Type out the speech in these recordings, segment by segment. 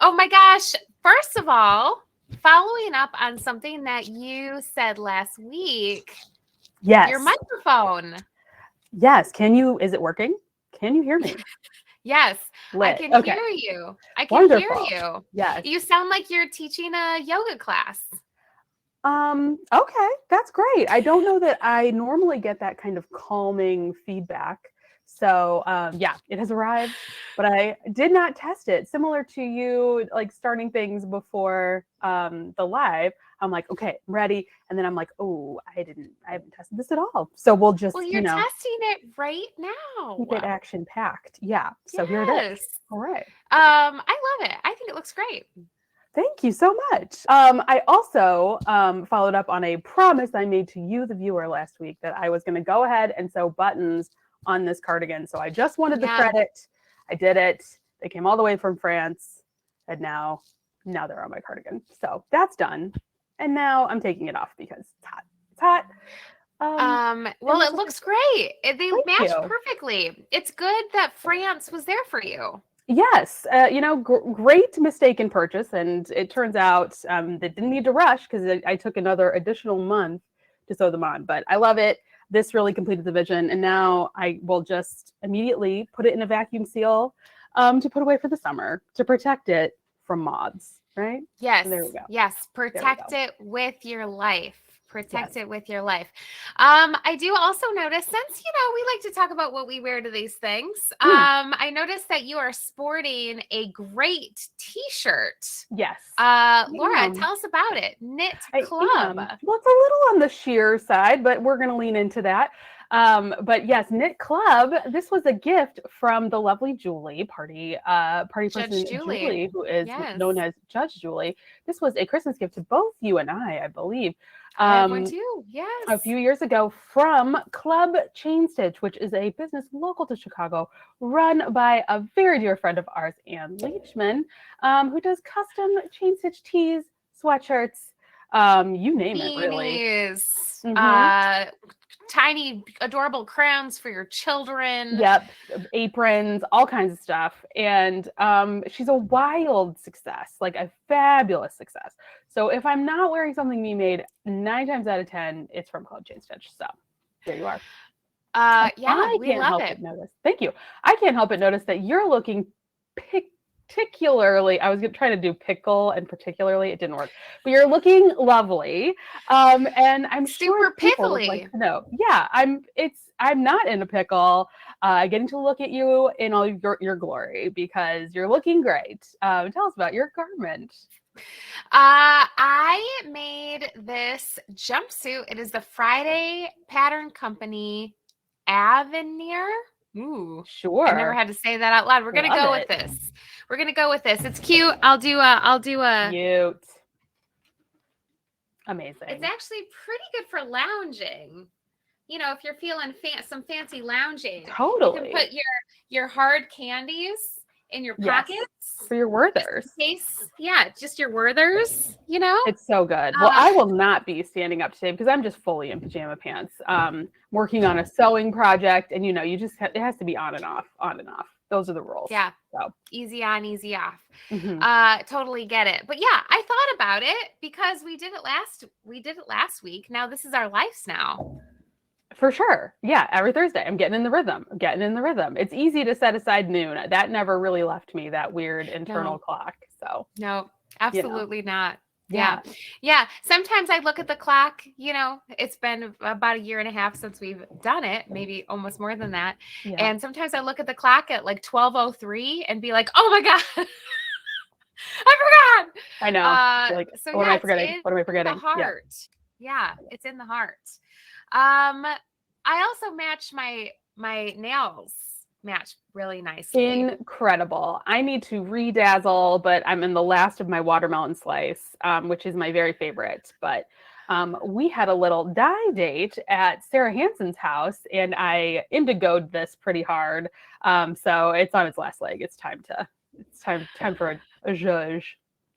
Oh my gosh. First of all, following up on something that you said last week, your Yes. microphone. Yes. Is it working? Can you hear me? Yes, I Lit. can Okay. hear you. I can hear Wonderful. you. Yes. You sound like you're teaching a yoga class. Okay, that's great. I don't know that I normally get that kind of calming feedback. So, yeah, it has arrived, but I did not test it. Similar to you, like starting things before the live, I'm like, okay, I'm ready. And then I'm like, oh, I haven't tested this at all. So we'll Well, just, you're testing it right now. keep it action packed. Yeah. So here it is. Yes. All right. I love it. I think it looks great. Thank you so much. I also followed up on a promise I made to you, the viewer, last week that I was going to go ahead and sew buttons on this cardigan. So I just wanted the Yeah. credit. I did it. They came all the way from France, and now they're on my cardigan. So that's done. And now I'm taking it off because it's hot. It's hot. Well, it looks great. They Thank match you. perfectly. It's good that France was there for you. Yes, great mistaken purchase, and it turns out they didn't need to rush because I took another additional month to sew them on. But I love it. This really completed the vision, and now I will just immediately put it in a vacuum seal to put away for the summer to protect it from moths. Right? Yes. So there we go. Yes. Protect it with your life. Yes. It with your life. I do also notice, since we like to talk about what we wear to these things. I noticed that you are sporting a great T-shirt. Yes. Laura, tell us about it. Knit Club. Well, it's a little on the sheer side, but we're going to lean into that. But yes, Knit Club. This was a gift from the lovely Julie, party person Julie, who is known as Judge Julie. This was a Christmas gift to both you and I believe. I have one too. Yes. A few years ago from Club Chain Stitch, which is a business local to Chicago, run by a very dear friend of ours, Ann Leachman, who does custom chain stitch tees, sweatshirts, you name it, really. Beanies, tiny, adorable crowns for your children. Yep, aprons, all kinds of stuff. And she's a wild success, like a fabulous success. So if I'm not wearing something we made, 9 times out of 10, it's from Club Chain Stitch. So there you are. Yeah, we love it. Thank you. I can't help but notice that you're looking particularly, I was trying to do pickle and particularly, it didn't work, but you're looking lovely. And I'm super people would like to know. Yeah, I'm not in a pickle, getting to look at you in all your glory because you're looking great. Tell us about your garment. I made this jumpsuit. It is the Friday Pattern Company Avenir. Ooh, sure. I never had to say that out loud. We're gonna go with this. We're gonna go with this. It's cute. I'll do a cute. Amazing. It's actually pretty good for lounging. If you're feeling some fancy lounging, totally. You can put your hard candies in your pockets for your Werthers. Just your Werthers. It's so good. Well, I will not be standing up today because I'm just fully in pajama pants. Working on a sewing project, and it has to be on and off. Those are the rules. Yeah. So easy on, easy off. Totally get it. But yeah, I thought about it because we did it last week. Now this is our lives now. For sure. Yeah. Every Thursday I'm getting in the rhythm. It's easy to set aside noon. That never really left me, that weird internal clock. So no, absolutely not. Yeah. Sometimes I look at the clock, it's been about 1.5 years since we've done it, maybe almost more than that. Yeah. And sometimes I look at the clock at like 12:03 and be like, oh my God, I forgot. I know. What am I forgetting? The heart. Yeah, it's in the heart. I also match my nails match really nicely. Incredible. I need to redazzle, but I'm in the last of my watermelon slice, which is my very favorite. But we had a little dye date at Sarah Hansen's house, and I indigoed this pretty hard. So it's on its last leg. It's time for a zhuzh.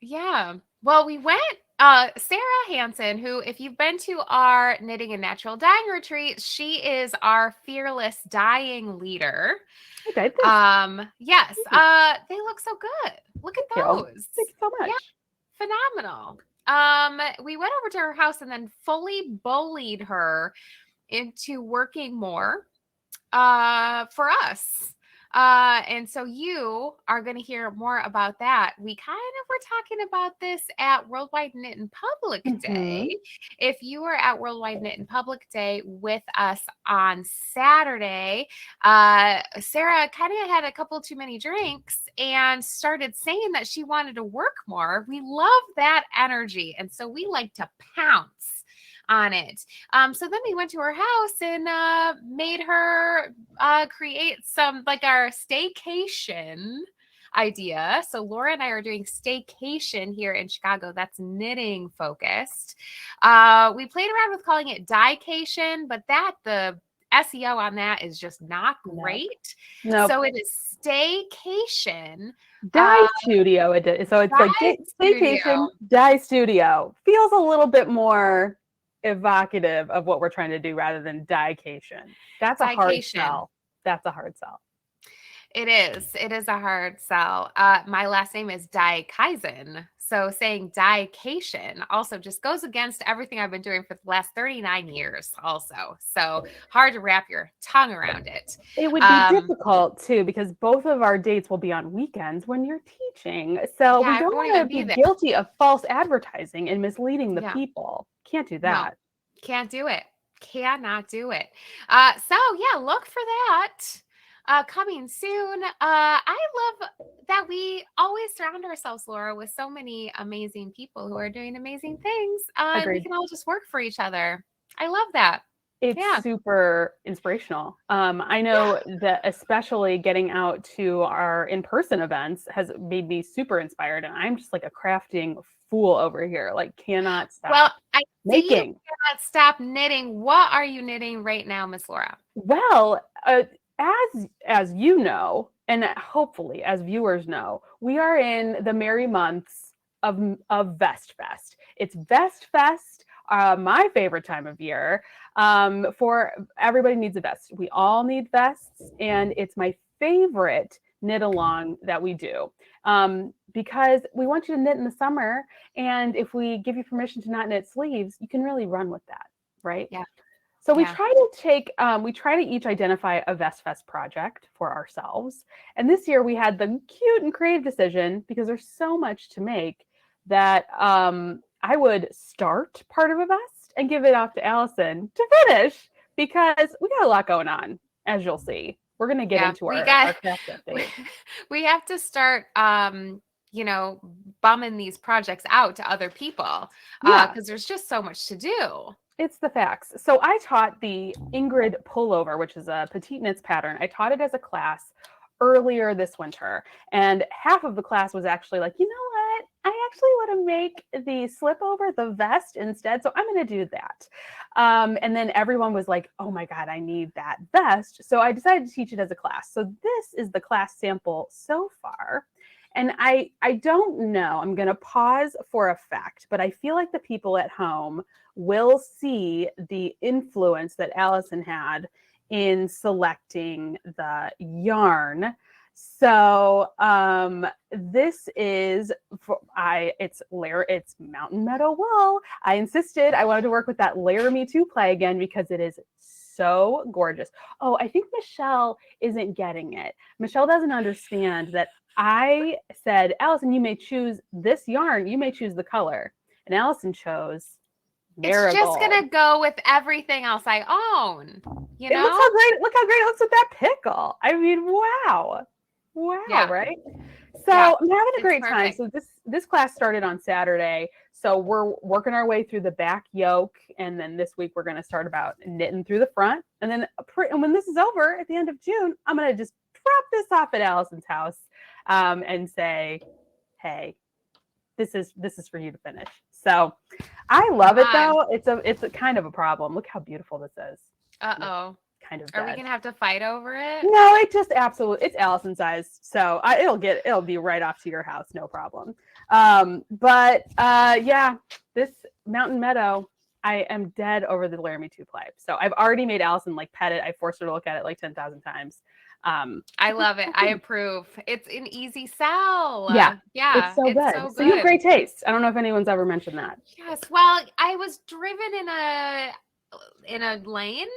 Yeah. Well, we went. Sarah Hansen, who, if you've been to our knitting and natural dyeing retreat, she is our fearless dyeing leader. Okay. Yes. They look so good. Look at Thank you. those. Thank you so much. Yeah, phenomenal. We went over to her house and then fully bullied her into working more for us. And so you are going to hear more about that. We kind of were talking about this at Worldwide Knit in Public Day. If you were at Worldwide Knit in Public Day with us on Saturday, Sarah kind of had a couple too many drinks and started saying that she wanted to work more. We love that energy. And so we like to pounce on it. So then we went to her house and made her create some, like, our staycation idea. So Laura and I are doing staycation here in Chicago. That's knitting focused. We played around with calling it diecation, but the SEO on that is just not great. Nope. So it is staycation. Dye studio. So it's like staycation, dye studio. Feels a little bit more evocative of what we're trying to do rather than diecation. That's a hard sell. That's a hard sell. It is. It is a hard sell. My last name is Diekeisen. So saying diecation also just goes against everything I've been doing for the last 39 years also. So hard to wrap your tongue around it. It would be difficult too, because both of our dates will be on weekends when you're teaching. So we don't want to be guilty of false advertising and misleading the people. Can't do that. No, can't do it. Cannot do it. So yeah, look for that. Coming soon. I love that we always surround ourselves, Laura, with so many amazing people who are doing amazing things. And we can all just work for each other. I love that. It's super inspirational. I know that especially getting out to our in-person events has made me super inspired. And I'm just like a crafting fool over here. Like, cannot stop. Well, I making. Cannot stop knitting. What are you knitting right now, Miss Laura? Well, as you know, and hopefully as viewers know, we are in the merry months of Vest Fest. It's Vest Fest, my favorite time of year. For everybody needs a vest. We all need vests, and it's my favorite knit along that we do, because we want you to knit in the summer, and if we give you permission to not knit sleeves, you can really run with that, right? Yeah. So we try to each identify a Vest Fest project for ourselves. And this year we had the cute and creative decision, because there's so much to make, that I would start part of a vest and give it off to Allyson to finish, because we got a lot going on, as you'll see. We're going to get into our craft update. We have to start, bumming these projects out to other people, because there's just so much to do. It's the facts. So I taught the Ingrid pullover, which is a petite knits pattern. I taught it as a class earlier this winter, and half of the class was actually like, you know what? I actually want to make the slip over the vest instead, so I'm going to do that. And then everyone was like, oh my God, I need that vest. So I decided to teach it as a class. So this is the class sample so far. And I don't know, I'm going to pause for effect, but I feel like the people at home will see the influence that Allyson had in selecting the yarn. So this is it's Mountain Meadow wool. I insisted I wanted to work with that Laramie 2 ply again, because it is so gorgeous. Oh, I think Michelle isn't getting it. Michelle doesn't understand that I said, Allyson, you may choose this yarn, you may choose the color. And Allyson chose Marigold. It's just gonna go with everything else I own. You know? Look how great it looks with that pickle. I mean, wow. Right? So I'm having a great time. So this class started on Saturday. So we're working our way through the back yoke, and then this week we're going to start about knitting through the front. And then when this is over at the end of June, I'm going to just drop this off at Allyson's house, and say, hey, this is for you to finish. So I love it though. It's a kind of a problem. Look how beautiful this is. Uh-oh. Kind of Are we gonna have to fight over it? No, it's Allyson's size, so it'll be right off to your house, no problem. This Mountain Meadow, I am dead over the Laramie 2 ply. So I've already made Allyson like pet it. I forced her to look at it like 10,000 times. I love it. I approve. It's an easy sell. Yeah. Yeah, It's so it's good. so So you have good. great taste. I don't know if anyone's ever mentioned that. Yes. Well, I was driven in a lane.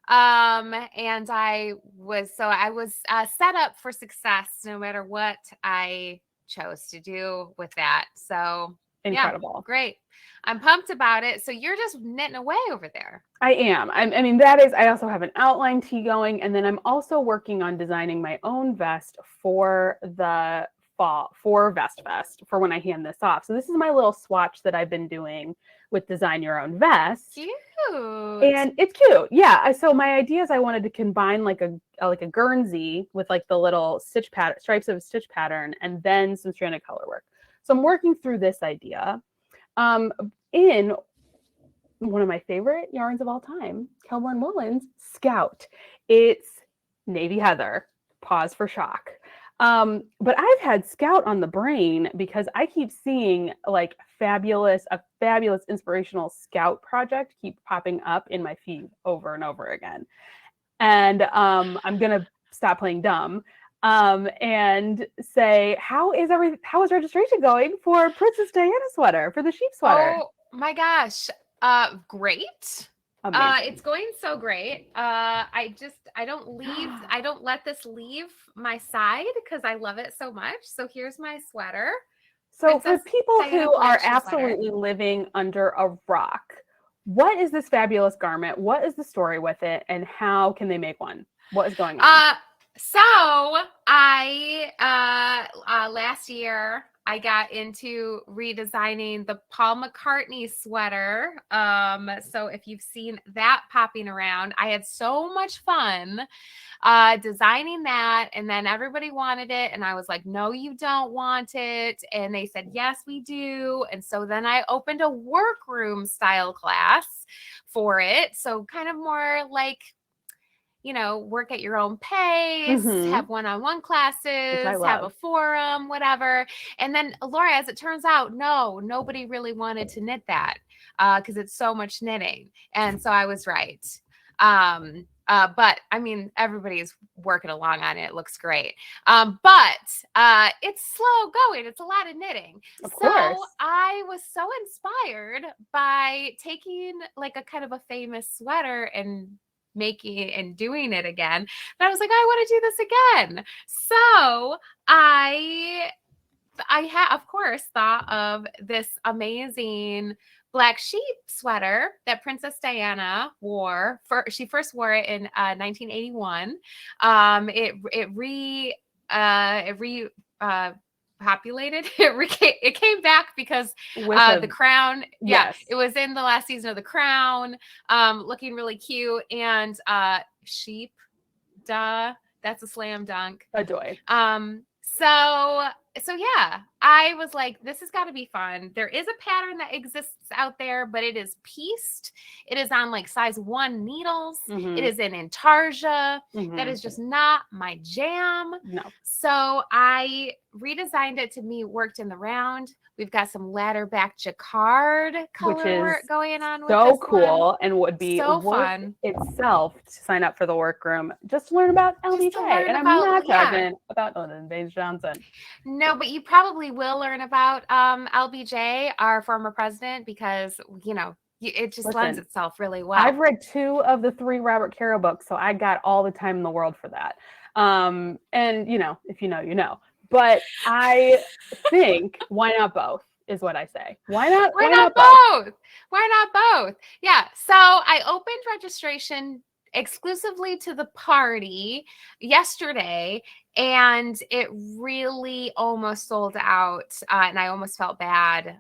And I was set up for success no matter what I chose to do with that. So Incredible. yeah, great. I'm pumped about it. So you're just knitting away over there. I am. I mean, that is, I also have an outline tee going, and then I'm also working on designing my own vest for the fall, for Vest Fest, for when I hand this off. So this is my little swatch that I've been doing with Design Your Own Vest. Cute. And it's cute. Yeah. So my idea is I wanted to combine like a Guernsey with like the little stitch pattern, stripes of a stitch pattern, and then some stranded color work. So I'm working through this idea. In one of my favorite yarns of all time, Kelbourne Woolens Scout. It's navy heather. Pause for shock. But I've had Scout on the brain because I keep seeing like a fabulous inspirational Scout project keep popping up in my feed over and over again. And I'm gonna stop playing dumb and say, how is registration going for Princess Diana sweater, for the sheep sweater? Oh my gosh. Great. Amazing. It's going so great. I don't let this leave my side because I love it so much. So here's my sweater. So for Princess people Diana who are collection sweater. absolutely living under a rock, what is this fabulous garment? What is the story with it, and how can they make one? What is going on? So I last year I got into redesigning the Paul McCartney sweater. So if you've seen that popping around, I had so much fun designing that, and then everybody wanted it, and I was like, no, you don't want it, and they said, yes, we do. And so then I opened a workroom style class for it, so kind of more like, work at your own pace, have one-on-one classes, have a forum, whatever. And then Laura, as it turns out, nobody really wanted to knit that because it's so much knitting. And so I was right. But I mean, everybody's working along on it. It looks great. But it's slow going. It's a lot of knitting. Of course. I was so inspired by taking like a kind of a famous sweater and making and doing it again. But I was like, I want to do this again. So I of course thought of this amazing black sheep sweater that Princess Diana wore. She first wore it in 1981. Populated. It came back because the Crown. Yes. It was in the last season of the Crown, looking really cute, and sheep. Duh, that's a slam dunk. Adoy. So yeah, I was like, this has got to be fun. There is a pattern that exists out there, but it is pieced. It is on like size 1 needles. It is in intarsia. That is just not my jam. No. So I redesigned it to be worked in the round. We've got some ladder back jacquard color work going on with this so cool one. And would be so fun itself to sign up for the workroom just to learn about LBJ. And I'm not talking about Lyndon Baines Johnson. No, but you probably will learn about LBJ, our former president, because it just lends itself really well. I've read 2 of the 3 Robert Caro books, so I got all the time in the world for that. And if you know, you know. But I think why not both is what I say. Why not both? Why not both? Yeah. So I opened registration exclusively to the party yesterday, and it really almost sold out. And I almost felt bad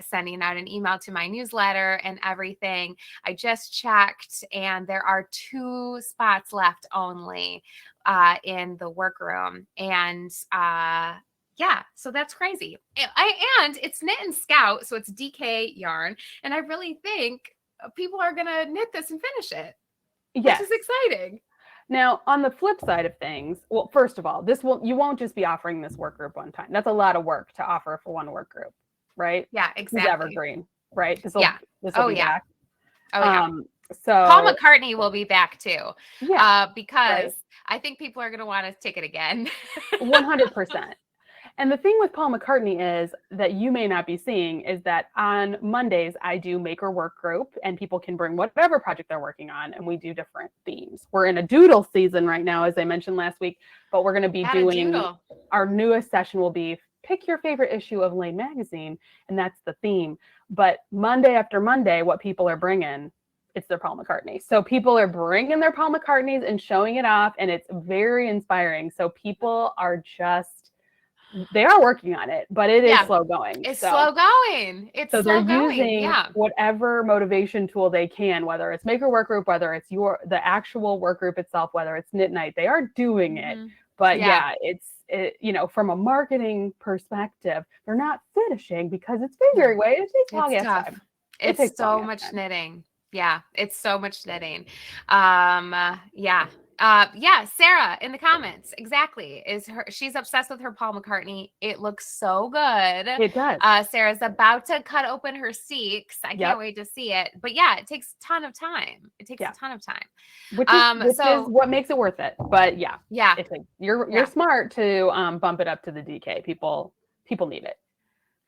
sending out an email to my newsletter and everything. I just checked, and there are 2 spots left only in the workroom. And yeah, so that's crazy. And it's knit and Scout, so it's DK yarn. And I really think people are going to knit this and finish it. Yes. Which is exciting. Now, on the flip side of things, well, first of all, you won't just be offering this work group one time. That's a lot of work to offer for one work group, right? Yeah, exactly. It's evergreen, right? This will be back. Oh, yeah. So Paul McCartney will be back too. Yeah. Because I think people are going to want to take it again. 100%. And the thing with Paul McCartney is that you may not be seeing is that on Mondays, I do maker work group and people can bring whatever project they're working on and we do different themes. We're in a doodle season right now, as I mentioned last week, but we're going to be doing our newest session will be pick your favorite issue of Lane magazine. And that's the theme. But Monday after Monday, what people are bringing, it's their Paul McCartney. So people are bringing their Paul McCartneys and showing it off. And it's very inspiring. So people are they are working on it, but it is slow going. It's slow going. So they're using whatever motivation tool they can, whether it's maker work group, whether it's the actual work group itself, whether it's knit night, they are doing it. But from a marketing perspective, they're not finishing because it's figuring way. It takes long time. It's so much knitting. Yeah, it's so much knitting. Sarah in the comments, exactly. She's obsessed with her Paul McCartney. It looks so good. It does. Sarah's about to cut open her Seeks. I can't wait to see it. But yeah, it takes a ton of time. Which is what makes it worth it. But you're smart to bump it up to the DK. People need it.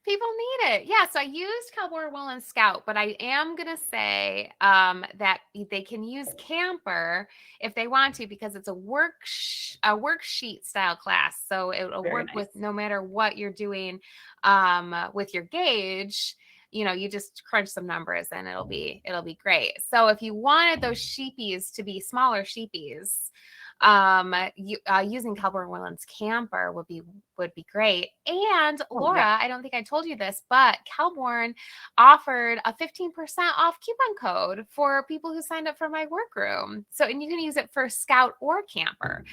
People need it. Yeah. So I used Kelborn Wool and Scout, but I am going to say that they can use Camper if they want to, because it's a worksheet style class. So it will work with no matter what you're doing with your gauge. You just crunch some numbers and it'll be great. So if you wanted those sheepies to be smaller sheepies, using Kelborn Wool's Camper would be great. And Laura, I don't think I told you this, but Kelborn offered a 15% off coupon code for people who signed up for my workroom. And you can use it for Scout or Camper.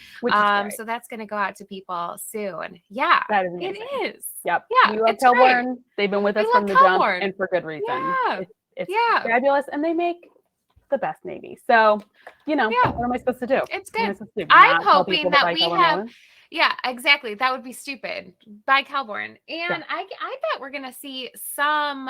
So that's going to go out to people soon. Yeah, that is amazing. It is. Yep. Yeah, we love Kelborn. Great. They've been with us from the jump, and for good reason. Yeah. It's fabulous, and they make the best navy. So, what am I supposed to do? It's good. I'm hoping that we have. Yeah, exactly. That would be stupid. Buy Kelborn. And I bet we're going to see some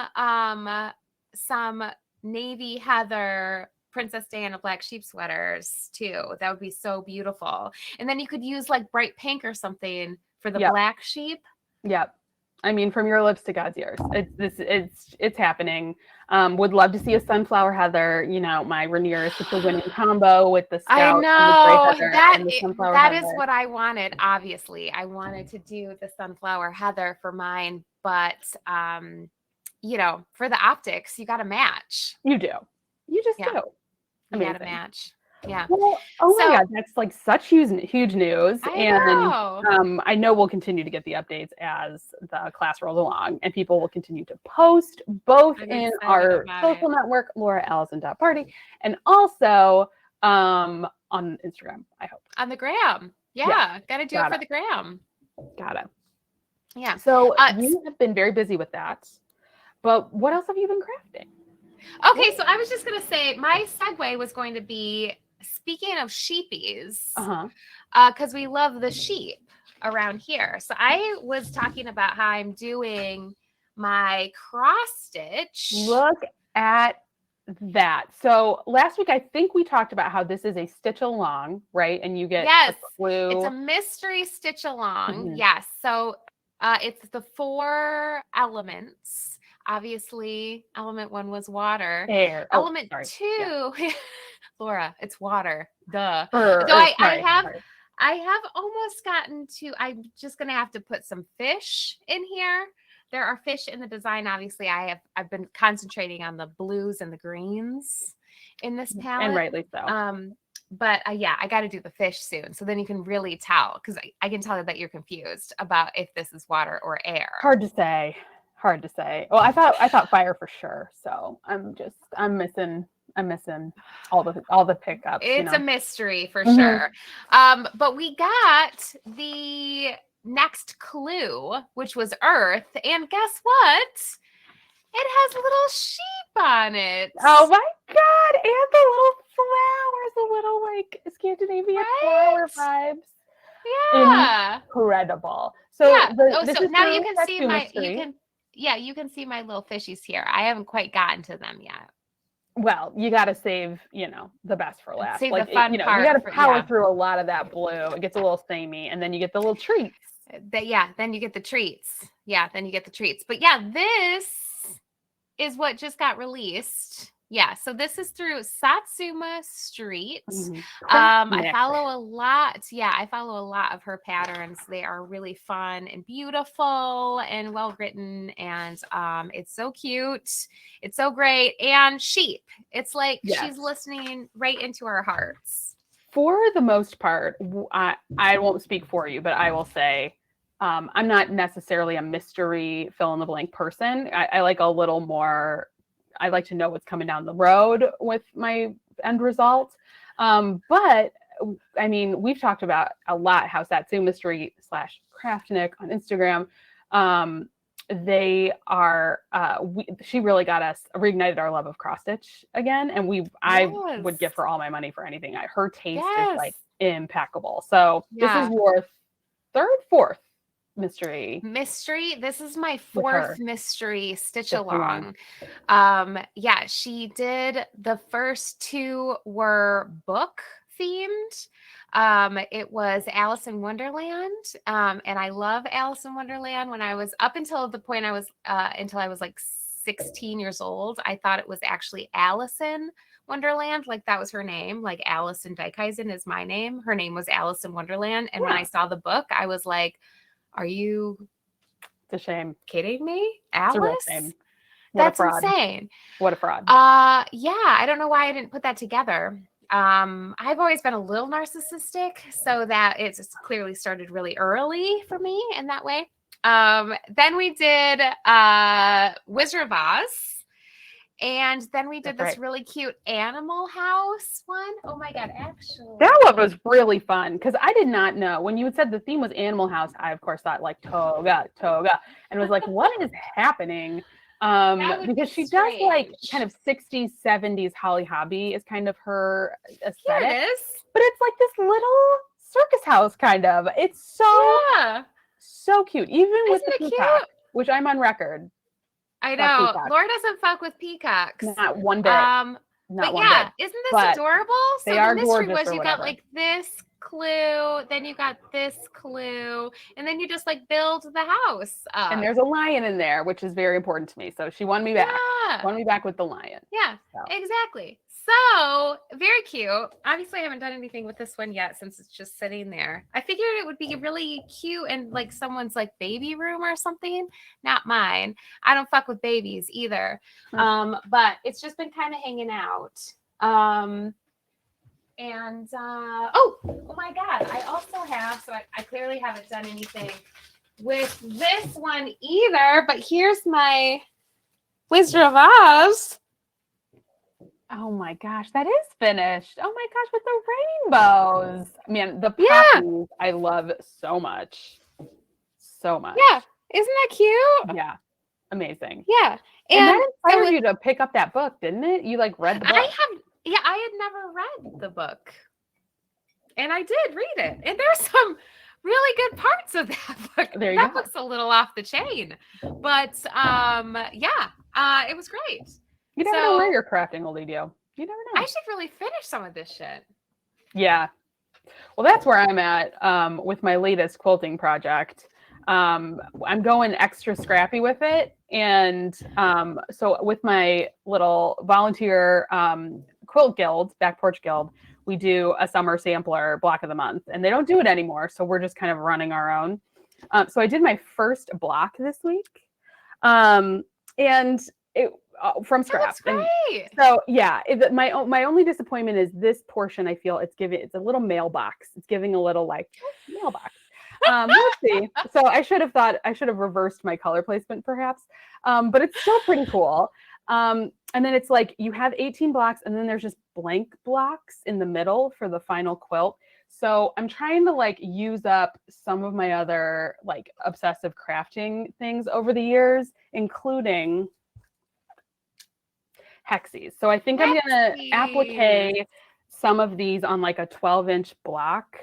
navy heather Princess Diana black sheep sweaters too. That would be so beautiful. And then you could use like bright pink or something for the black sheep. Yep. I mean, from your lips to God's ears. It's happening. Would love to see a sunflower heather. My Rainier is such a winning combo with the Scout. I know and the gray heather and the sunflower that heather. Is what I wanted. Obviously, I wanted to do the sunflower heather for mine, but for the optics, you got to match. You do. You just do. You got to match. Yeah. Well, my God, that's like such huge news. I know we'll continue to get the updates as the class rolls along, and people will continue to post both in our social network, LauraAllison.party, and also on Instagram, I hope. On the gram. Yeah. Got to do it for the gram. Got it. Yeah. So you have been very busy with that, but what else have you been crafting? Okay, so I was just going to say my segue was going to be, speaking of sheepies, because we love the sheep around here. So I was talking about how I'm doing my cross stitch. Look at that. So last week, I think we talked about how this is a stitch along, right? And you get a clue. It's a mystery stitch along. Yes. So it's the 4 elements. Obviously, element 1 was water. Air. Element 2, Laura, it's water. Duh. I have almost gotten to. I'm just gonna have to put some fish in here. There are fish in the design. Obviously, I've been concentrating on the blues and the greens in this palette, and rightly so. But I got to do the fish soon. So then you can really tell, because I can tell that you're confused about if this is water or air. Hard to say. Well, I thought fire for sure. So I'm missing all the pickups. It's a mystery for sure. But we got the next clue, which was Earth, and guess what? It has little sheep on it. Oh my God! And the little flowers, the little like Scandinavian flower vibes. Yeah, incredible. So so now you can see you can see my little fishies here. I haven't quite gotten to them yet. Well, you got to save, the best for last. Save Like, the fun you part. got to power through a lot of that blue. It gets a little samey, and then you get the little treats. Then you get the treats. Yeah, then you get the treats. But yeah, this is what just got released. Yeah, so this is through Satsuma Street. I follow a lot. Yeah, I follow a lot of her patterns. They are really fun and beautiful and well written, and it's so cute. It's so great and sheep. It's like she's listening right into our hearts. For the most part, I won't speak for you, but I will say I'm not necessarily a mystery fill in the blank person. I like a little more. I like to know what's coming down the road with my end result. But I mean, we've talked about a lot how Satsuma Street / Craftnik on Instagram. They are. She really got us reignited our love of cross stitch again, and I would give her all my money for anything. Her taste is like impeccable. So this is your fourth mystery. This is my fourth mystery stitch along. She did, the first two were book themed. It was Alice in Wonderland, and I love Alice in Wonderland. When I was up until the point until I was like 16 years old, I thought it was actually Allyson Wonderland, like that was her name. Like Allyson Dykhuizen is my name. Her name was Alice in Wonderland, and when I saw the book, I was like, "Are you? It's a shame. Kidding me, Alice? It's a real shame. That's insane. What a fraud." I don't know why I didn't put that together. I've always been a little narcissistic, so that it's clearly started really early for me in that way. Then we did Wizard of Oz. And then we did this really cute Animal House one. Oh my God, actually. That one was really fun because I did not know. When you had said the theme was Animal House, I, of course, thought like toga. And was like, what is happening? Because she does like kind of 60s, 70s Holly Hobby is kind of her aesthetic. Yeah, it is. But it's like this little circus house kind of. It's so cute. Even with the peacock, which I'm on record. I know. Laura doesn't fuck with peacocks. Not one bit. Isn't this adorable? So the mystery was you got like this clue, then you got this clue, and then you just like build the house up. And there's a lion in there, which is very important to me. So she won me back. Won me back with the lion. Yeah, exactly. So very cute. Obviously, I haven't done anything with this one yet since it's just sitting there. I figured it would be really cute and like someone's like baby room or something. Not mine. I don't fuck with babies either. But it's just been kind of hanging out. Oh my God. I also have, so I clearly haven't done anything with this one either, but here's my Wizard of Oz. Oh my gosh, that is finished. Oh my gosh, with the rainbows. Man, the poppies I love so much. So much. Yeah. Isn't that cute? Yeah. Amazing. Yeah. And that inspired you to pick up that book, didn't it? You like read the book. I had never read the book. And I did read it. And there's some really good parts of that book. That book's a little off the chain. But it was great. You never know where you're crafting will lead you. You never know. I should really finish some of this shit. Yeah. Well, that's where I'm at with my latest quilting project. I'm going extra scrappy with it. And so with my little volunteer quilt guild, Back Porch Guild, we do a summer sampler block of the month. And they don't do it anymore. So we're just kind of running our own. So I did my first block this week. And it from scratch. So yeah, my only disappointment is this portion. I feel it's a little mailbox. It's giving a little like mailbox. Let's see. So I should have reversed my color placement perhaps. But it's still pretty cool. And then it's like you have 18 blocks and then there's just blank blocks in the middle for the final quilt. So I'm trying to like use up some of my other like obsessive crafting things over the years, including hexies. So I think I'm going to applique some of these on like a 12-inch block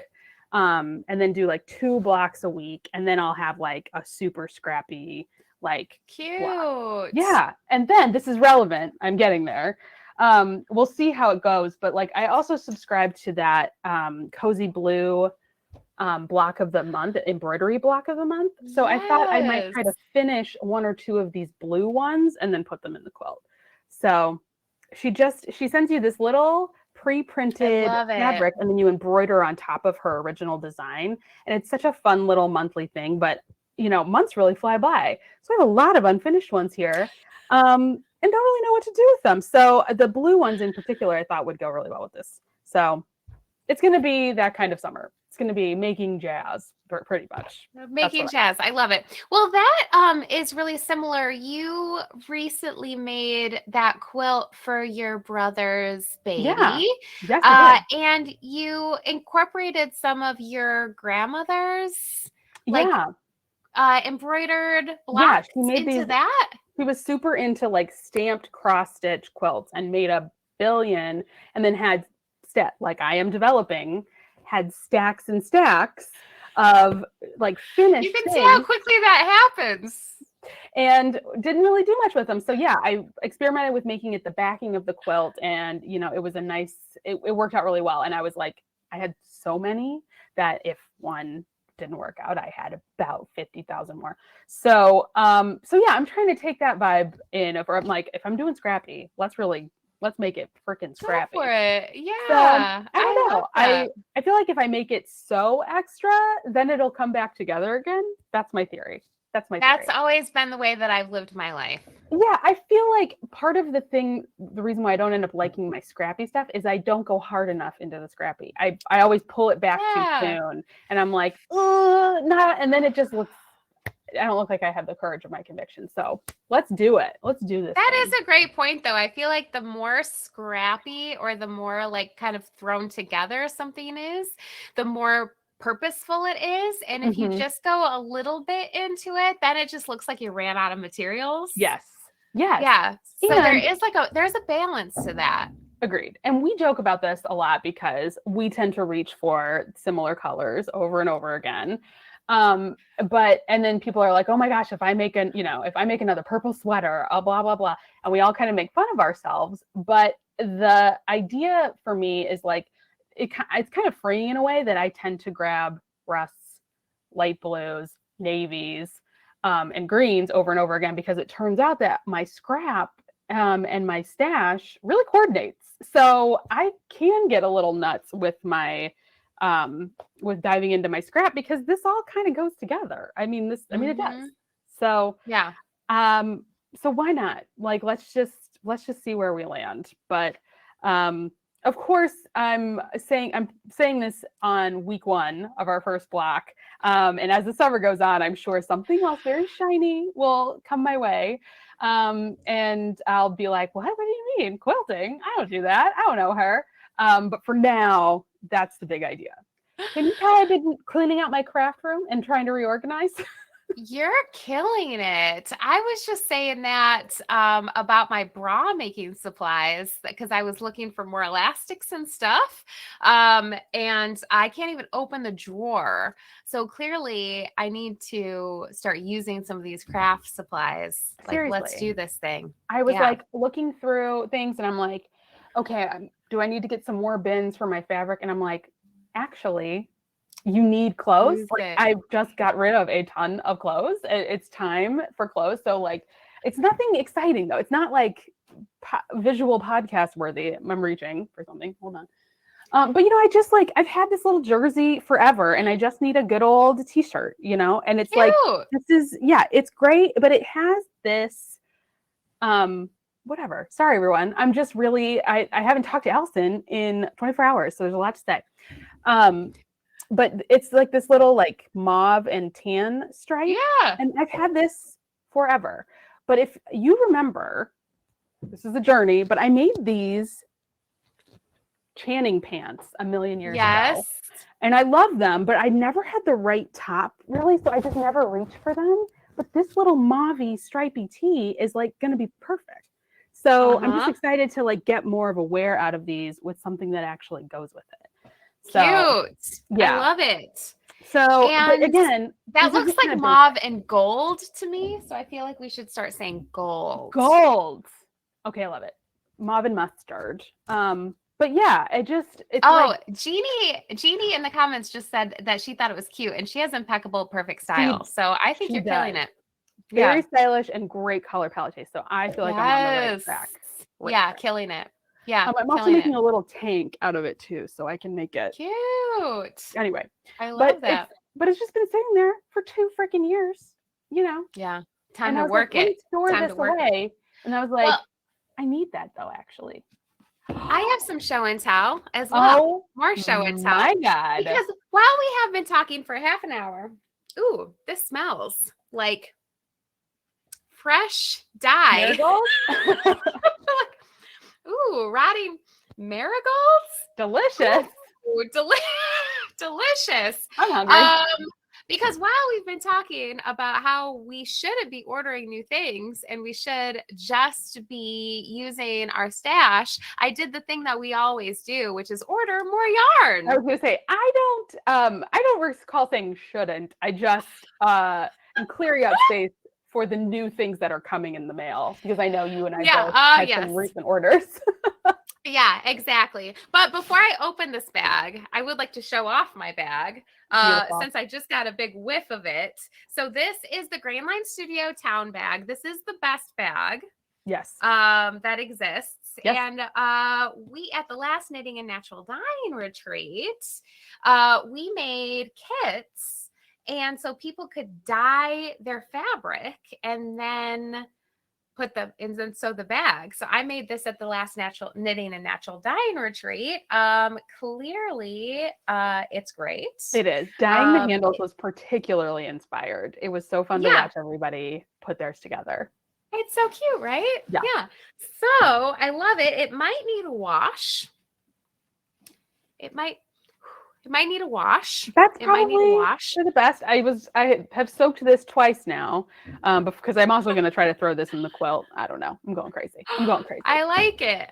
and then do like 2 blocks a week. And then I'll have like a super scrappy, like cute. Block. Yeah. And then this is relevant. I'm getting there. We'll see how it goes. But like, I also subscribe to that Cozy Blue block of the month, embroidery block of the month. So I thought I might try to finish one or two of these blue ones and then put them in the quilt. So she sends you this little pre-printed fabric and then you embroider on top of her original design. And it's such a fun little monthly thing, but months really fly by. So I have a lot of unfinished ones here. And don't really know what to do with them. So the blue ones in particular, I thought would go really well with this. So it's going to be that kind of summer. It's going to be making jazz, pretty much. Making jazz. I love it. Well, that is really similar. You recently made that quilt for your brother's baby. Yeah. Yes, I did. And you incorporated some of your grandmother's embroidered blocks into that. She was super into like stamped cross stitch quilts and made a billion, and then had like I am developing, had stacks and stacks of like finished. You can see how quickly that happens. And didn't really do much with them. So yeah, I experimented with making it the backing of the quilt, and it was it worked out really well. And I was like, I had so many that if one didn't work out, I had about 50,000 more. So yeah, I'm trying to take that vibe in. If I'm doing scrappy, let's make it freaking scrappy. Go for it. Yeah. So, I don't know. I feel like if I make it so extra, then it'll come back together again. That's my theory. That's always been the way that I've lived my life. Yeah, I feel like part of the reason why I don't end up liking my scrappy stuff is I don't go hard enough into the scrappy. I always pull it back too soon, and I'm like, not, and then it just looks. I don't look like I have the courage of my conviction. So let's do it. Let's do this. That is a great point, though. I feel like the more scrappy or the more like kind of thrown together something is, the more purposeful it is. And if you just go a little bit into it, then it just looks like you ran out of materials. Yes. Yeah. So there's a balance to that. Agreed. And we joke about this a lot because we tend to reach for similar colors over and over again. And then people are like, oh my gosh, if I make another purple sweater, blah, blah, blah. And we all kind of make fun of ourselves. But the idea for me is like, it's kind of freeing in a way that I tend to grab rusts, light blues, navies, and greens over and over again, because it turns out that my scrap, and my stash really coordinates. So I can get a little nuts with my, with diving into my scrap, because this all kind of goes together. It does. So yeah. So why not? Like, let's just see where we land. But, of course, I'm saying this on week 1 of our first block. And as the summer goes on, I'm sure something else very shiny will come my way. And I'll be like, what do you mean quilting? I don't do that. I don't know her. But for now, that's the big idea. Can you tell I've been cleaning out my craft room and trying to reorganize? You're killing it. I was just saying that about my bra making supplies, because I was looking for more elastics and stuff. And I can't even open the drawer. So clearly I need to start using some of these craft supplies. Seriously. Like, let's do this thing. I was like looking through things and I'm like, okay, do I need to get some more bins for my fabric? And I'm like, actually, you need clothes. Like, I just got rid of a ton of clothes. It's time for clothes. So like, it's nothing exciting though. It's not like visual podcast worthy. I'm reaching for something. Hold on. But I just like, I've had this little jersey forever and I just need a good old t-shirt, and it's cute. Like, it's great, but it has this, whatever. Sorry, everyone. I'm just really, I haven't talked to Allyson in 24 hours. So there's a lot to say. But it's like this little like mauve and tan stripe. Yeah. And I've had this forever. But if you remember, this is a journey, but I made these Channing pants a million years ago. And I love them, but I never had the right top really. So I just never reached for them. But this little mauve-y stripy tee is like going to be perfect. So I'm just excited to like get more of a wear out of these with something that actually goes with it. So, cute. Yeah. I love it. So, but again, that looks like mauve and gold to me. So I feel like we should start saying gold. Gold. Okay, I love it. mauve and mustard. But yeah, it's like Jeannie in the comments just said that she thought it was cute, and she has impeccable, perfect style. So I think you're killing it. Very stylish and great color palette taste. So I feel like I'm on the right track. Killing it. Yeah. I'm also making a little tank out of it too, so I can make it cute. Anyway, I love that. But it's just been sitting there for 2 freaking years, Yeah. Time to work it. Store this away. And I was like, I need that though, actually. I have some show and tell as well. Oh, more show and tell. My God. Because while we have been talking for half an hour, ooh, this smells like fresh dye. Ooh, rotting marigolds. Delicious. Ooh, delicious. I'm hungry. Because while we've been talking about how we shouldn't be ordering new things and we should just be using our stash, I did the thing that we always do, which is order more yarn. I was gonna say I don't recall saying shouldn't. I just am clearing out space for the new things that are coming in the mail, because I know you and I both had some recent orders. Yeah, exactly. But before I open this bag, I would like to show off my bag since I just got a big whiff of it. So this is the Grain Line Studio Town bag. This is the best bag. Yes. That exists. Yes. And we, at the last Knitting and Natural Dyeing retreat, we made kits. And so people could dye their fabric and then put them in and sew the bag. So I made this at the last Knitting and Natural Dyeing retreat. Clearly, it's great. It is. Dyeing the handles was particularly inspired. It was so fun to watch everybody put theirs together. It's so cute, right? Yeah. So I love it. It might need a wash. It might need a wash. That's probably for the best. I have soaked this twice now, because I'm also going to try to throw this in the quilt. I don't know. I'm going crazy. I like it.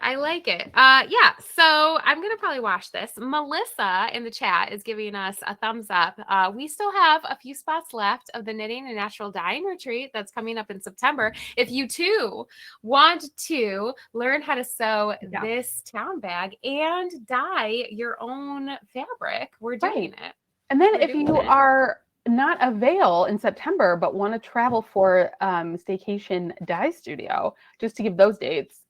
Yeah. So I'm going to probably wash this. Melissa in the chat is giving us a thumbs up. We still have a few spots left of the Knitting and Natural Dyeing retreat that's coming up in September. If you too want to learn how to sew this town bag and dye your own fabric, we're doing it. And then if you are not avail in September but want to travel for Staycation Dye Studio, just to give those dates,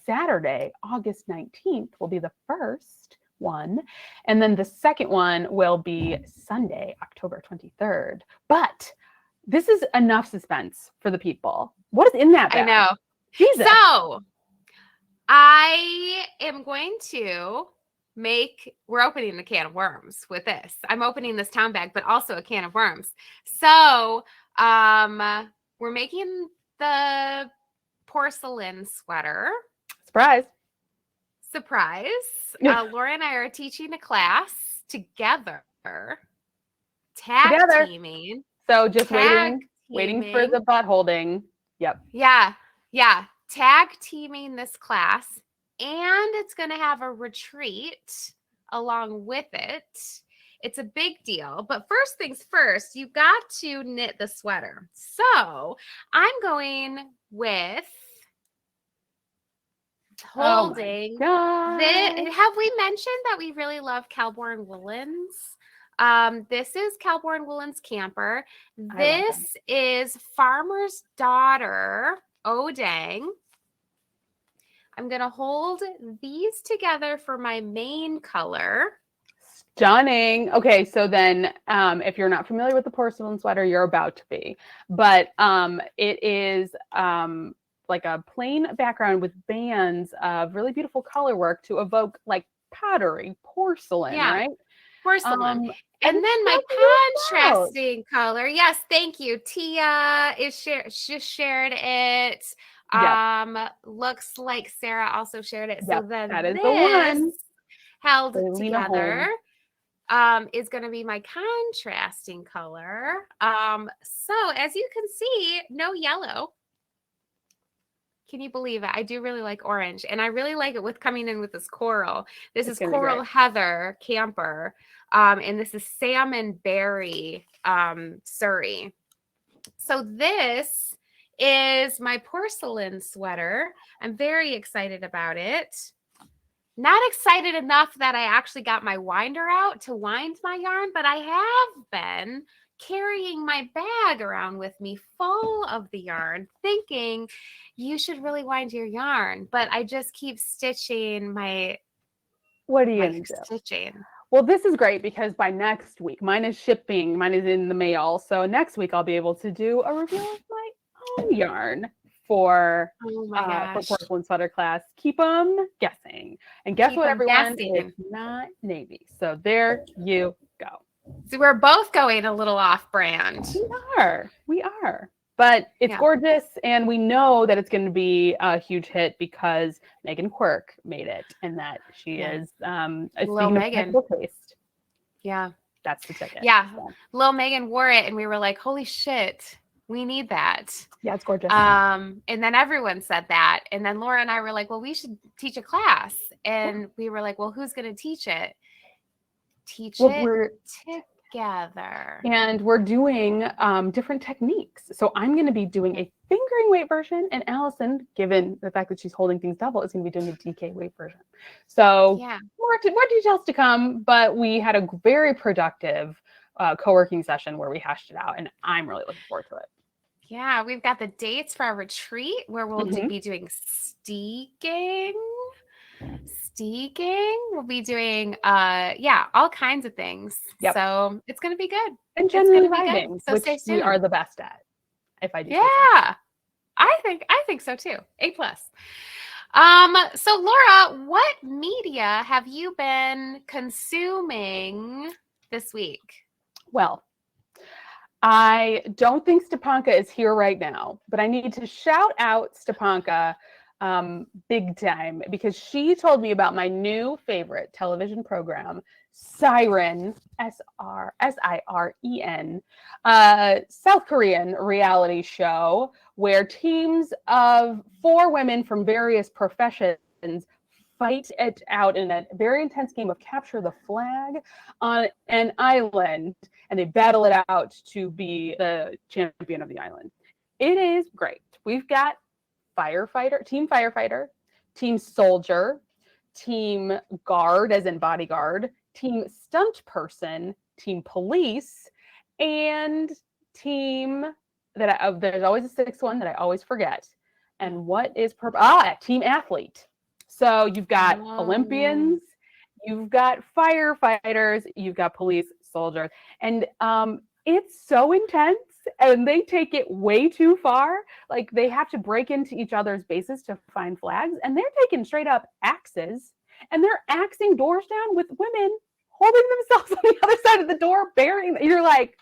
Saturday, August 19th will be the first one, and then the second one will be Sunday, October 23rd. But this is enough suspense for the people. What is in that bag? I know. Jesus. So I am going to we're opening a can of worms with this. I'm opening this town bag, but also a can of worms. So we're making the porcelain sweater. Surprise. Laura and I are teaching a class together. Tag teaming. So just waiting for the butt holding. Yep. Yeah. Tag teaming this class. And it's going to have a retreat along with it. It's a big deal. But first things first, you got to knit the sweater. So I'm going with holding this. Have we mentioned that we really love Calborn Woolens? This is Calborn Woolens Camper. This is Farmer's Daughter Odang. I'm going to hold these together for my main color. Stunning. Okay, so then if you're not familiar with the porcelain sweater, you're about to be. But it is like a plain background with bands of really beautiful color work to evoke like pottery, porcelain, right? Porcelain. And then my contrasting color. Yes, thank you. Tia just shared it. Looks like Sarah also shared it. So then that is the one held together is going to be my contrasting color. So as you can see, no yellow. Can you believe it? I do really like orange, and I really like it with coming in with this coral. This is Coral Heather Camper, and this is Salmon Berry Surrey. So this is my porcelain sweater. I'm very excited about it. Not excited enough that I actually got my winder out to wind my yarn, but I have been carrying my bag around with me full of the yarn, thinking you should really wind your yarn, but I just keep stitching my What are you going to do? stitching. Well, this is great because by next week, mine is shipping, mine is in the mail. So next week I'll be able to do a review of my own yarn for Porcelain Sweater class. Keep them guessing. And guess what, everyone? It's not navy. So there you go. So we're both going a little off brand. We are. But it's gorgeous, and we know that it's going to be a huge hit because Megan Quirk made it, and that she is Lil Megan taste. Yeah, that's the ticket. Yeah, Lil Megan wore it, and we were like, "Holy shit, we need that." Yeah, it's gorgeous. And then everyone said that, and then Laura and I were like, "Well, we should teach a class," and we were like, "Well, who's going to teach it?" We're together. And we're doing different techniques. So I'm going to be doing a fingering weight version, and Allyson, given the fact that she's holding things double, is going to be doing a DK weight version. So more details to come, but we had a very productive co-working session where we hashed it out, and I'm really looking forward to it. Yeah, we've got the dates for our retreat where we'll be doing steeking. We'll be doing all kinds of things. So it's gonna be good. And generally writing, so which we are the best at, if I do. I think so too. A+. So Laura, what media have you been consuming this week? Well, I don't think Stepanka is here right now, but I need to shout out Stepanka big time because she told me about my new favorite television program, Siren, Siren, South Korean reality show where teams of 4 women from various professions fight it out in a very intense game of capture the flag on an island, and they battle it out to be the champion of the island. It is great. We've got firefighter, team soldier, team guard, as in bodyguard, team stunt person, team police, and team that there's always a 6th one that I always forget. And what is team athlete. So you've got Olympians, you've got firefighters, you've got police, soldiers, and it's so intense. And they take it way too far. Like they have to break into each other's bases to find flags, and they're taking straight up axes, and they're axing doors down with women holding themselves on the other side of the door, bearing. You're like,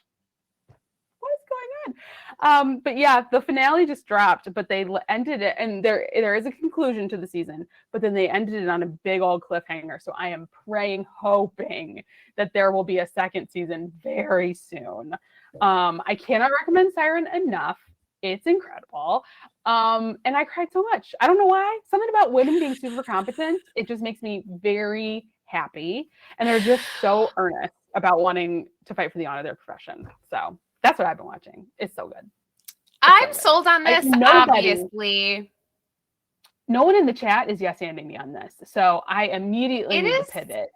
what is going on? But yeah, the finale just dropped, but they ended it, and there is a conclusion to the season, but then they ended it on a big old cliffhanger. So I am hoping that there will be a 2nd season very soon. I cannot recommend Siren enough. It's incredible. And I cried so much. I don't know why. Something about women being super competent, it just makes me very happy. And they're just so earnest about wanting to fight for the honor of their profession. So that's what I've been watching. It's so good. I'm sold on this, obviously. No one in the chat is yes-anding me on this. So I immediately need to pivot.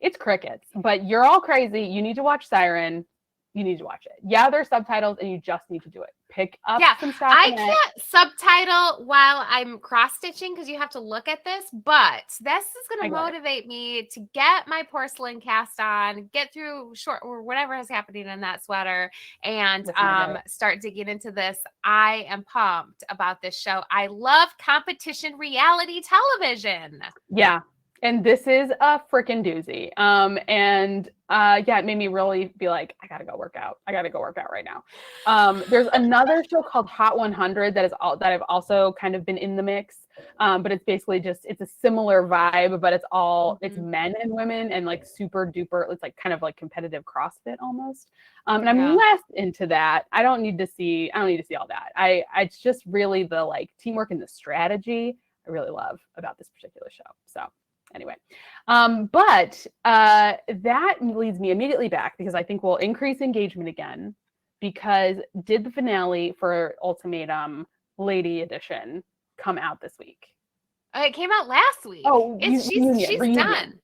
It's crickets, but you're all crazy. You need to watch Siren. You need to watch it. Yeah, there's subtitles, and you just need to do it. Pick up some stuff. I can't subtitle while I'm cross-stitching because you have to look at this, but this is going to motivate me to get my porcelain cast on, get through short or whatever is happening in that sweater, and start digging into this. I am pumped about this show. I love competition reality television. Yeah. And this is a freaking doozy. It made me really be like, I gotta go work out. Right now. There's another show called Hot 100 that I've also kind of been in the mix. But it's basically it's a similar vibe, but it's men and women and like super duper. It's like kind of like competitive CrossFit almost. And I'm less into that. I don't need to see all that. It's just really the like teamwork and the strategy I really love about this particular show. So. Anyway, but that leads me immediately back because I think we'll increase engagement again because did the finale for Ultimatum Lady Edition come out this week? It came out last week. Oh, she's reunion. done.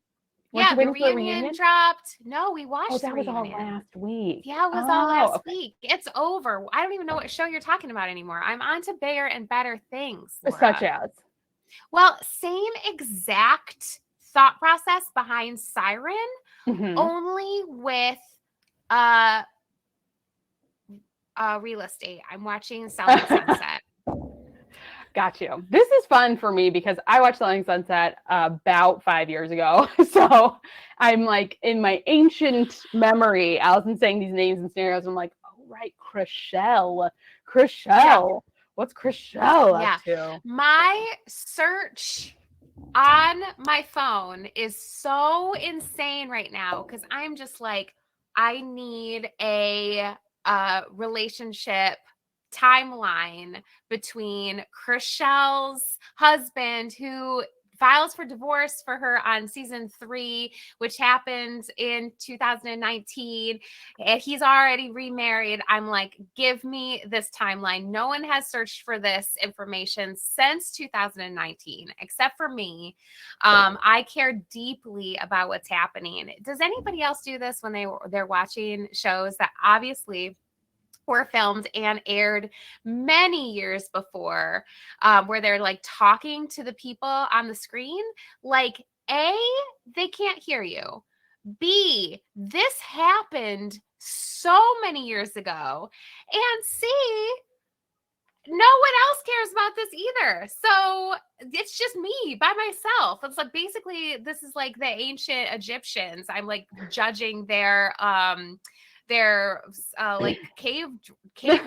Weren't Yeah, you the waiting for a reunion reunion? dropped. No, we watched Oh, the that was all reunion. last week. Yeah, it was all last okay. week. It's over. I don't even know what show you're talking about anymore. I'm on to bigger and better things, Laura. Such as? Well, same exact thought process behind Siren, only with real estate. I'm watching Selling Sunset. Got you. This is fun for me because I watched Selling Sunset about 5 years ago. So I'm like in my ancient memory, Allyson saying these names and scenarios. I'm like, oh, right, Chrishell. Yeah. What's Chrishell up to? My search on my phone is so insane right now because I'm just like, I need a relationship timeline between Chrishell's husband, who files for divorce for her on season 3, which happened in 2019, and he's already remarried. I'm like, give me this timeline. No one has searched for this information since 2019 except for me. I care deeply about what's happening. Does anybody else do this when they're watching shows that obviously were filmed and aired many years before, where they're like talking to the people on the screen? Like, A, they can't hear you. B, this happened so many years ago. And C, no one else cares about this either. So it's just me by myself. It's like, basically, this is like the ancient Egyptians. I'm like judging their like cave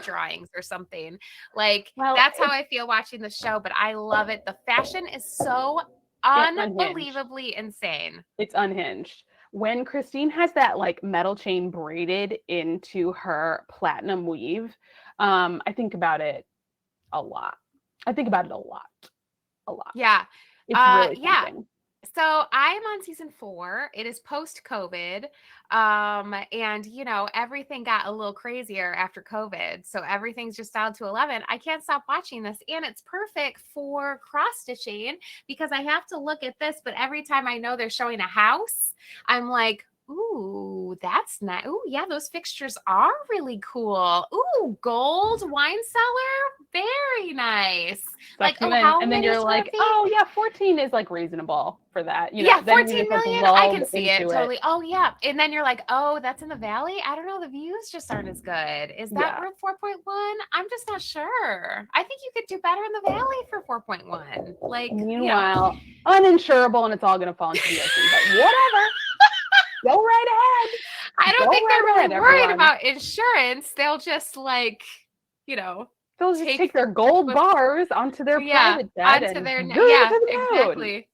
drawings or something. Like, well, that's how I feel watching the show, but I love it. The fashion is so unbelievably insane. It's unhinged. When Christine has that like metal chain braided into her platinum weave, I think about it a lot. Yeah. It's really something. So I'm on season 4. It is post-COVID. And everything got a little crazier after COVID. So everything's just down to 11. I can't stop watching this. And it's perfect for cross-stitching because I have to look at this, but every time I know they're showing a house, I'm like, ooh, that's nice. Ooh, yeah, those fixtures are really cool. Ooh, gold wine cellar, very nice. Like, and then you're like, oh yeah, 14 is like reasonable for that. Yeah, 14 million. I can see it totally. Oh yeah, and then you're like, oh, that's in the valley. I don't know, the views just aren't as good. Is that worth 4.1? I'm just not sure. I think you could do better in the valley for 4.1. Like, meanwhile, uninsurable, and it's all gonna fall into the ocean. But whatever. Go right ahead. I don't think they're really worried about insurance. They'll just like, they'll just take their gold bars onto their private jet onto their exactly.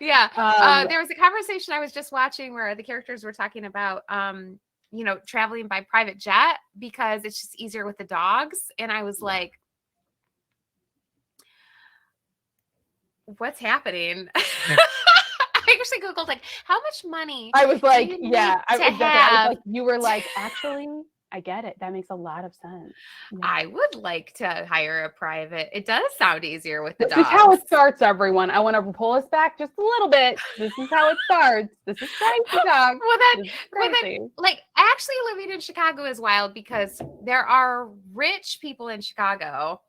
Yeah. There was a conversation I was just watching where the characters were talking about traveling by private jet because it's just easier with the dogs. And I was like, what's happening? I actually Googled like, how much money? I was like, yeah, I was like, you were like, actually, I get it. That makes a lot of sense. Yeah. I would like to hire a private. It does sound easier with the dogs. This is how it starts, everyone. I want to pull us back just a little bit. This is how it starts. This is crazy, dog. Well, then, like, actually living in Chicago is wild because there are rich people in Chicago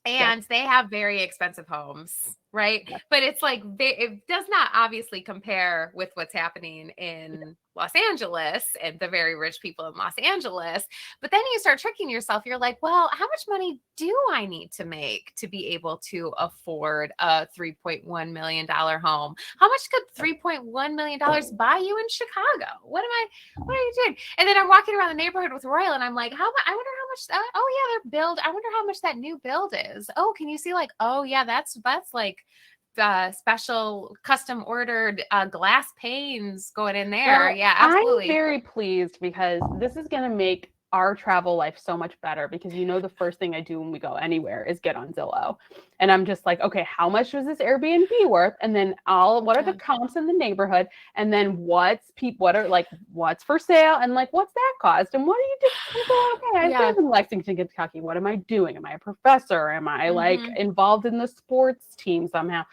and they have very expensive homes, right? But it's like, it does not obviously compare with what's happening in Los Angeles and the very rich people in Los Angeles. But then you start tricking yourself. You're like, well, how much money do I need to make to be able to afford a $3.1 million home? How much could $3.1 million buy you in Chicago? What are you doing? And then I'm walking around the neighborhood with Royal and I'm like, I wonder how much, I wonder how much that new build is. Oh, can you see like, oh yeah, that's like special custom ordered glass panes going in there. Well, yeah, absolutely. I'm very pleased because this is going to make our travel life so much better because the first thing I do when we go anywhere is get on Zillow. And I'm just like, okay, how much was this Airbnb worth? And then what are the comps in the neighborhood? And then what's for sale? And like, what's that cost? And what do you do? Okay, I live in Lexington, Kentucky. What am I doing? Am I a professor? Am I like involved in the sports team somehow?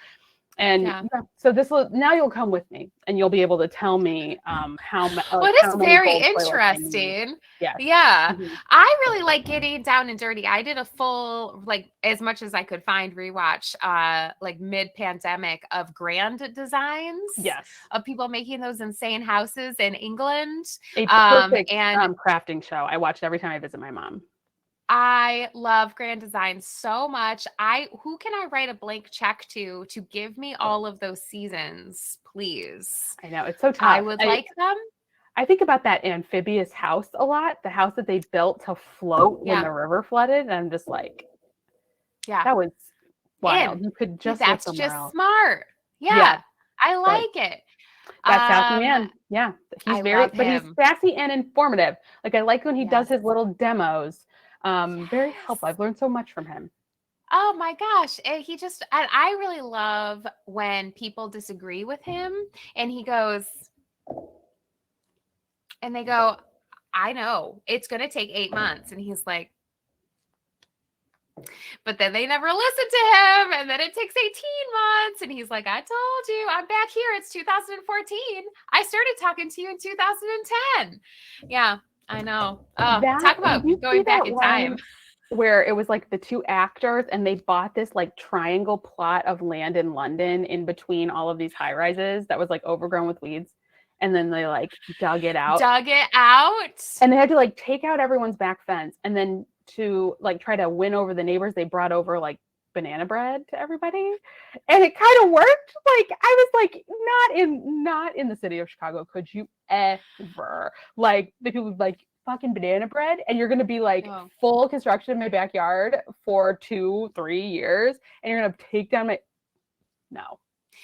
And so now you'll come with me and you'll be able to tell me it is very interesting. Yeah. I really like getting down and dirty. I did a full, like, as much as I could find, rewatch like mid-pandemic of grand designs. Yes. Of people making those insane houses in England. A perfect crafting show. I watch it every time I visit my mom. I love grand design so much. Who can I write a blank check to give me all of those seasons, please? I know, it's so tough. I would like them. I think about that amphibious house a lot, the house that they built to float when the river flooded. And I'm just like, that was wild. You could just that's just smart. Yeah. I like it. That's South Man. Yeah. He's he's sassy and informative. Like, I like when he does his little demos. Very helpful. I've learned so much from him. Oh my gosh. And I really love when people disagree with him and he goes, and they go, I know it's going to take 8 months. And he's like, but then they never listen to him. And then it takes 18 months. And he's like, I told you, I'm back here. It's 2014. I started talking to you in 2010. Yeah. I know. Oh, talk about going back in time. Where it was like the two actors and they bought this like triangle plot of land in London in between all of these high rises that was like overgrown with weeds. And then they like dug it out. And they had to like take out everyone's back fence. And then to like try to win over the neighbors, they brought over like banana bread to everybody. And it kind of worked. Like, I was like, not in the city of Chicago could you ever, like, the people like fucking banana bread, and you're gonna be like full construction in my backyard for 2-3 years, and you're gonna take down my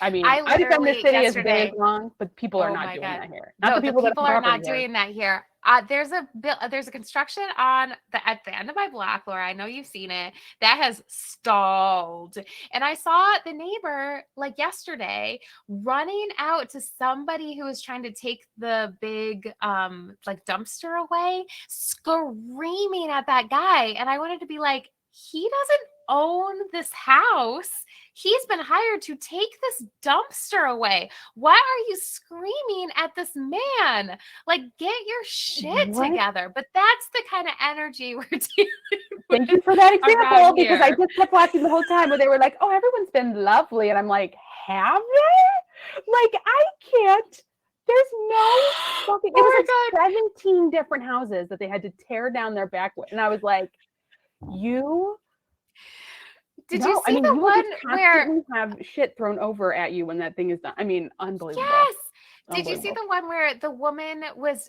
I mean, I defend this city as big long, but people are not doing that here. Not the people are not doing that here. There's a construction at the end of my block, Laura. I know you've seen it. That has stalled, and I saw the neighbor like yesterday running out to somebody who was trying to take the big like dumpster away, screaming at that guy. And I wanted to be like, he doesn't own this house. He's been hired to take this dumpster away. Why are you screaming at this man? Like, get your shit together. But that's the kind of energy we're dealing with. Thank you for that example, because I just kept watching the whole time where they were like, oh, everyone's been lovely. And I'm like, have they? Like, I can't. There's no fucking, it was like 17 different houses that they had to tear down their back with. And I was like, Did you see the one where you have shit thrown over at you when that thing is done? I mean, unbelievable. Yes. Did you see the one where the woman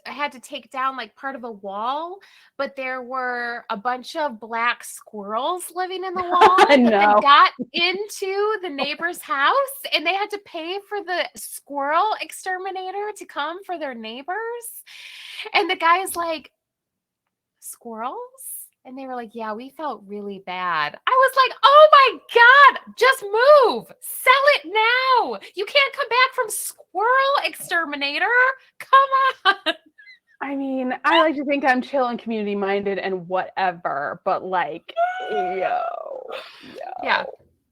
had to take down like part of a wall, but there were a bunch of black squirrels living in the wall that got into the neighbor's house, and they had to pay for the squirrel exterminator to come for their neighbors? And the guy is like, squirrels? And they were like, yeah, we felt really bad. I was like, oh my God, just move. Sell it now. You can't come back from squirrel exterminator. Come on. I mean, I like to think I'm chill and community minded and whatever, but like, Yeah.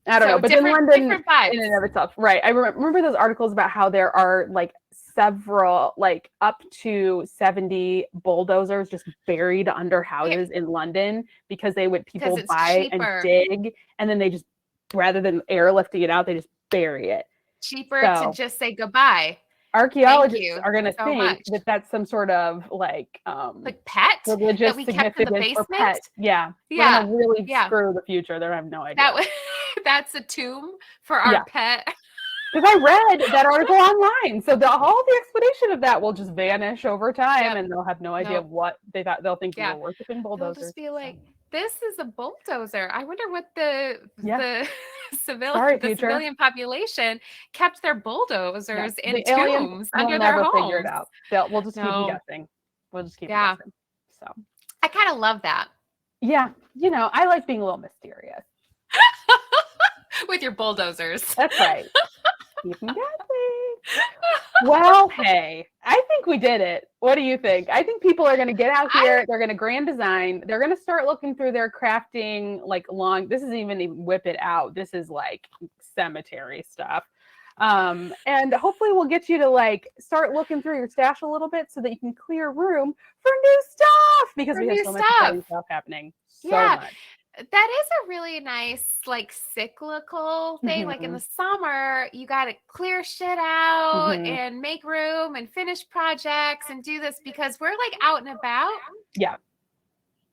I don't know. But then London in and of itself, right. I remember those articles about how there are like several, like up to 70 bulldozers just buried under houses in London because people buy cheaper. And dig, and then they just, rather than airlifting it out, they just bury it. Cheaper to just say goodbye. Archaeologists are going to think that that's some sort of like pet religious that we kept in the significance for basement. pet. Yeah. We're going to really screw the future. They have no idea. That's a tomb for our pet. Because I read that article online. So all the explanation of that will just vanish over time, and they'll have no idea what they thought. They'll think we were worshiping bulldozers. They'll just be like, this is a bulldozer. I wonder what the civilian population kept their bulldozers in tombs under their homes. Figure it out. We'll just keep guessing. We'll just keep guessing. So I kind of love that. Yeah. You know, I like being a little mysterious. With your bulldozers. That's right. Keep them guessing. Well, hey, I think we did it. What do you think? I think people are going to get out here. They're going to grand design. They're going to start looking through their crafting, like this isn't even whip it out. This is like cemetery stuff. And hopefully we'll get you to like start looking through your stash a little bit so that you can clear room for new stuff, because we have so much exciting stuff happening. So much. That is a really nice, like, cyclical thing. Like in the summer, you got to clear shit out and make room and finish projects and do this because we're like out and about. Yeah.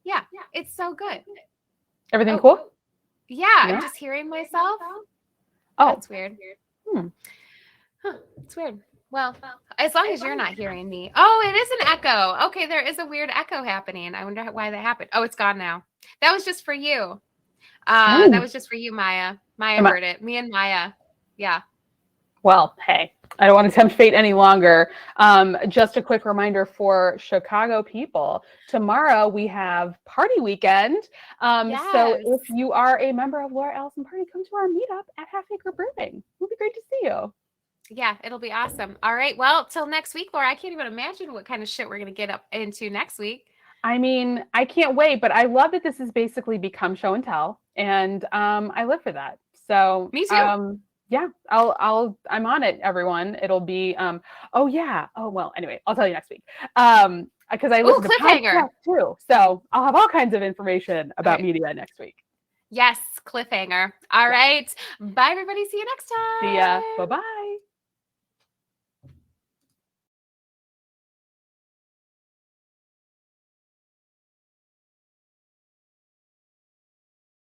Yeah. It's so good. Everything cool? Yeah. I'm just hearing myself. Oh, that's weird. Huh, it's weird. Well, as long as you're not hearing me. Oh, it is an echo. Okay, there is a weird echo happening. I wonder why that happened. Oh, it's gone now. That was just for you. That was just for you, Maya. Maya heard it. Me and Maya. Yeah. Well, hey, I don't want to tempt fate any longer. Just a quick reminder for Chicago people. Tomorrow we have party weekend. So if you are a member of Laura Allyson Party, come to our meetup at Half Acre Brewing. It would be great to see you. Yeah, it'll be awesome. All right. Well, till next week, Laura. I can't even imagine what kind of shit we're going to get up into next week. I mean, I can't wait, but I love that this has basically become show and tell, and I live for that. So me too. Yeah, I'm on it, everyone. It'll be oh yeah. Oh well, anyway, I'll tell you next week. Because I listen to podcasts too. So I'll have all kinds of information about media next week. Yes, cliffhanger. All right. Bye everybody. See you next time. See ya. Bye-bye.